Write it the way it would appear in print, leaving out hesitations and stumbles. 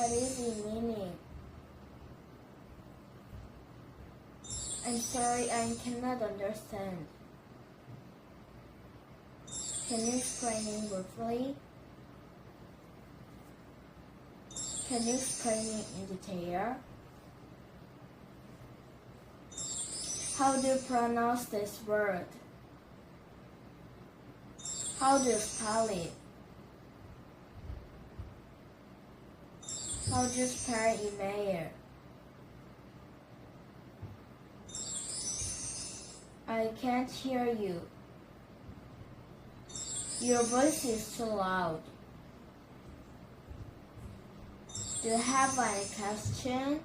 What is it meaning? I'm sorry, I cannot understand. Can you explain it briefly? Can you explain it in detail? How do you pronounce this word? How do you spell it? How do you spell email? I can't hear you. Your voice is too loud. Do you have any question?